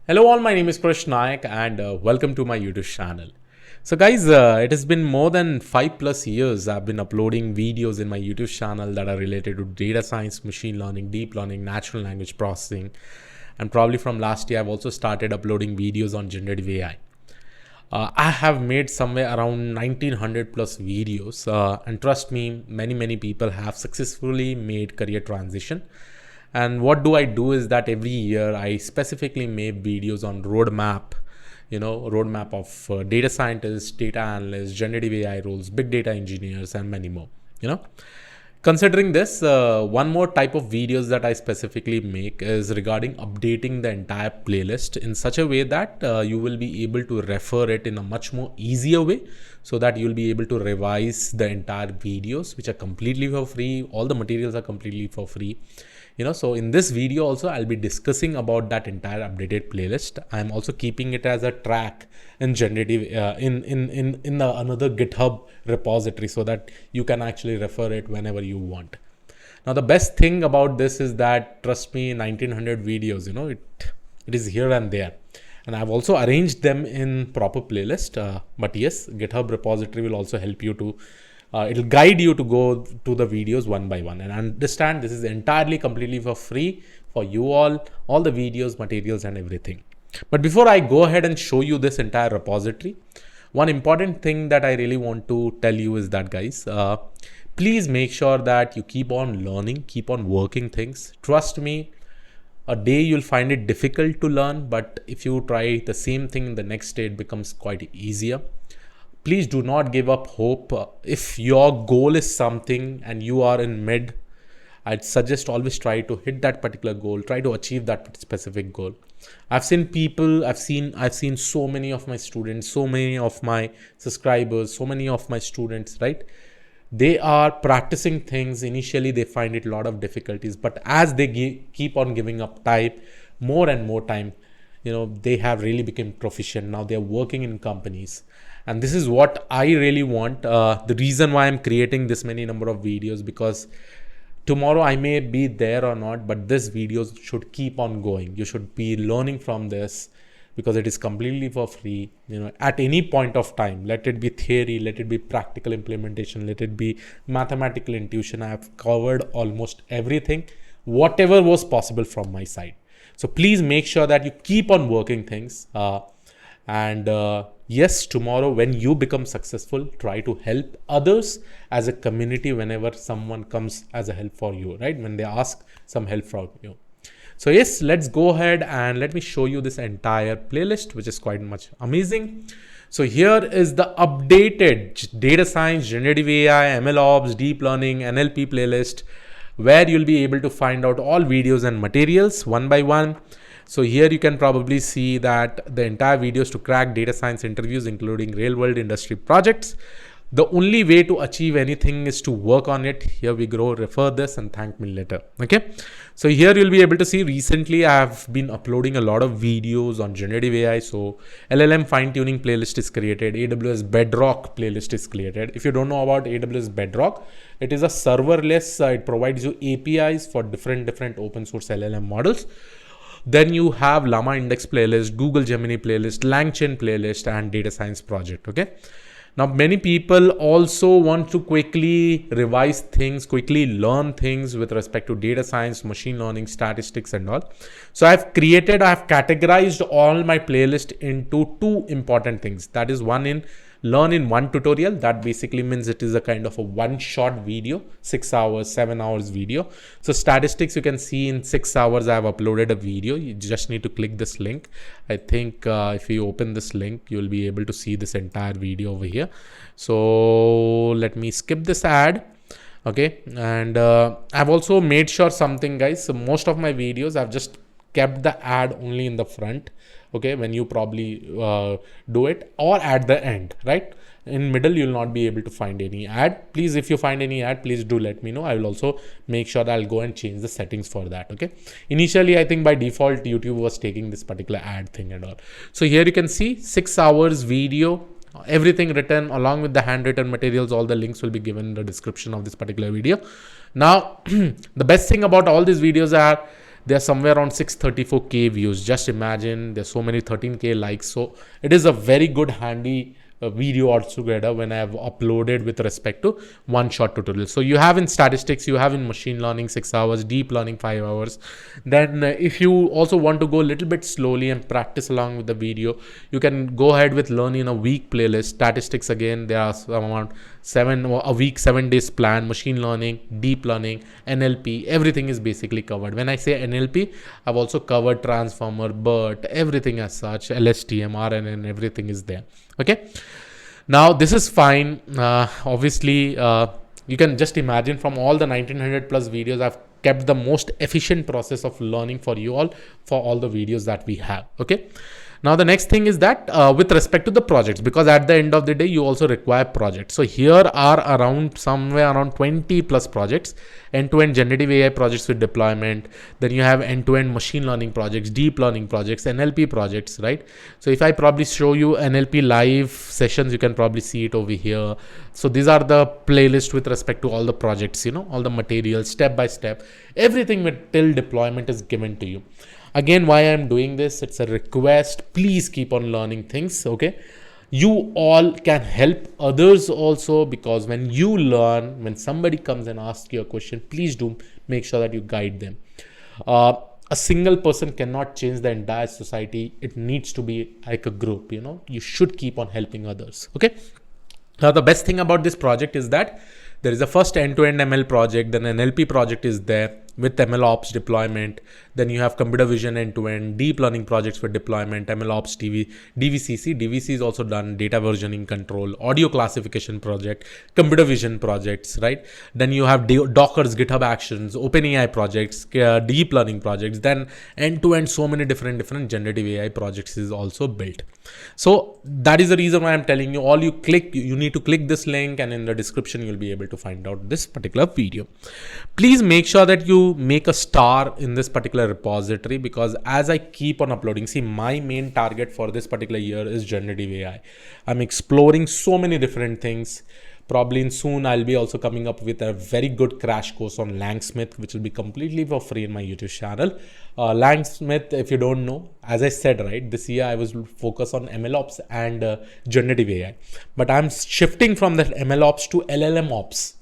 Hello all, my name is Krish Naik and welcome to my YouTube channel. So guys, it has been more than 5+ years I've been uploading videos in my YouTube channel that are related to data science, machine learning, deep learning, natural language processing. And probably from last year, I've also started uploading videos on generative AI. I have made somewhere around 1900 plus videos, and trust me, many people have successfully made career transition. And what do I do is that every year I specifically make videos on roadmap of data scientists, data analysts, generative AI roles, big data engineers, and many more. You know, Considering this, one more type of videos that I specifically make is regarding updating the entire playlist in such a way that you will be able to refer it in a much more easier way, so that you'll be able to revise the entire videos, which are completely for free. All the materials are completely for free. So in this video also I'll be discussing about that entire updated playlist. I'm also keeping it as a track in generative in the another GitHub repository, so that you can actually refer it whenever you want. Now the best thing about this is that, trust me, 1900 videos, it is here and there, and I've also arranged them in proper playlist. But yes, GitHub repository will also help you to it'll guide you to go to the videos one by one, and understand this is entirely completely for free for you all the videos, materials, and everything. But before I go ahead and show you this entire repository, one important thing that I really want to tell you is that, guys, please make sure that you keep on learning, keep on working things. Trust me, a day you'll find it difficult to learn, but if you try the same thing the next day, it becomes quite easier. Please do not give up hope. If your goal is something and you are in mid, I'd suggest always try to hit that particular goal, try to achieve that specific goal. I've seen so many of my students, so many of my subscribers, so many of my students, right? They are practicing things. Initially they find it a lot of difficulties, but as they keep on giving up time, more and more time, they have really become proficient. Now they're working in companies, and this is what I really want. The reason why I'm creating this many number of videos, because tomorrow I may be there or not, but this videos should keep on going. You should be learning from this, because it is completely for free. At any point of time, let it be theory, let it be practical implementation, let it be mathematical intuition, I have covered almost everything, whatever was possible from my side. So please make sure that you keep on working things. And yes, tomorrow when you become successful, try to help others as a community whenever someone comes as a help for you, right? When they ask some help from you. So yes, let's go ahead and let me show you this entire playlist, which is quite much amazing. So here is the updated data science, generative AI, ML ops, deep learning, NLP playlist, where you'll be able to find out all videos and materials one by one. So here you can probably see that the entire videos to crack data science interviews, including real world industry projects. The only way to achieve anything is to work on it. Here we go, refer this and thank me later. Okay. So here you'll be able to see, recently I have been uploading a lot of videos on generative AI. So LLM fine tuning playlist is created. AWS Bedrock playlist is created. If you don't know about AWS Bedrock, it is a serverless, it provides you APIs for different open source LLM models. Then you have LlamaIndex playlist, Google Gemini playlist, LangChain playlist, and data science project. Okay. Now, many people also want to quickly revise things, quickly learn things with respect to data science, machine learning, statistics, and all. So I have categorized all my playlist into two important things. That is, one in learn in one tutorial. That basically means it is a kind of a one shot video, 6 hours, 7 hours video. So statistics, you can see in 6 hours I have uploaded a video. You just need to click this link. I think if you open this link, you'll be able to see this entire video over here. So let me skip this ad. Okay, and I've also made sure something, guys. So most of my videos I've just kept the ad only in the front. Okay, when you probably do it, or at the end, right? In middle you'll not be able to find any ad. Please, if you find any ad, please do let me know. I will also make sure that I'll go and change the settings for that. Okay, initially I think by default YouTube was taking this particular ad thing and all. So here you can see 6 hours video, everything written along with the handwritten materials. All the links will be given in the description of this particular video. Now the best thing about all these videos are They're somewhere around 634k views. Just imagine, there's so many 13k likes. So it is a very good handy video altogether when I have uploaded with respect to one shot tutorial. So you have in statistics, you have in machine learning 6 hours, deep learning 5 hours. Then if you also want to go a little bit slowly and practice along with the video, you can go ahead with learn in a week playlist. Statistics, again, there are around 7 days plan. Machine learning, deep learning, NLP, everything is basically covered. When I say NLP, I've also covered transformer, BERT, everything as such, LSTM, RNN, everything is there. Okay, now this is fine. Obviously, you can just imagine from all the 1900 plus videos, I've kept the most efficient process of learning for you all for all the videos that we have. Okay. Now, the next thing is that with respect to the projects, because at the end of the day, you also require projects. So here are around somewhere around 20 plus projects, end-to-end generative AI projects with deployment. Then you have end-to-end machine learning projects, deep learning projects, NLP projects, right? So if I probably show you NLP live sessions, you can probably see it over here. So these are the playlist with respect to all the projects, all the materials, step by step, everything with till deployment is given to you. Again, why I'm doing this, it's a request. Please keep on learning things, okay? You all can help others also, because when you learn, when somebody comes and asks you a question, please do make sure that you guide them. A single person cannot change the entire society. It needs to be like a group, You should keep on helping others, okay? Now, the best thing about this project is that there is a first end-to-end ML project, then an NLP project is there with ML ops deployment. Then you have computer vision end-to-end, deep learning projects for deployment, ML ops DVCC. DVC is also done, data versioning control, audio classification project, computer vision projects, right? Then you have Docker's GitHub Actions, OpenAI projects, deep learning projects. Then end-to-end, so many different generative AI projects is also built. So that is the reason why I'm telling you, you need to click this link, and in the description, you'll be able to find out this particular video. Please make sure that you make a star in this particular repository, because as I keep on uploading, see, my main target for this particular year is generative AI. I'm exploring so many different things. Probably soon I'll be also coming up with a very good crash course on Langsmith, which will be completely for free in my YouTube channel. Langsmith, if you don't know, as I said, right, this year I was focused on MLOps and generative AI, but I'm shifting from that MLOps to LLM ops,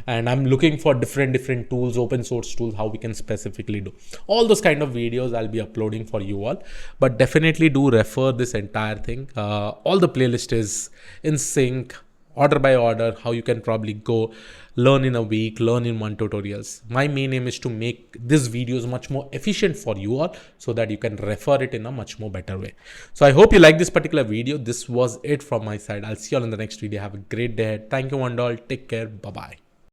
and I'm looking for different tools, open source tools, how we can specifically do all those kind of videos I'll be uploading for you all. But definitely do refer this entire thing. All the playlist is in sync, order by order, how you can probably go learn in a week, learn in one tutorials. My main aim is to make these videos much more efficient for you all, so that you can refer it in a much more better way. So I hope you like this particular video. This was it from my side. I'll see you all in the next video. Have a great day ahead. Thank you, one all. Take care. Bye-bye.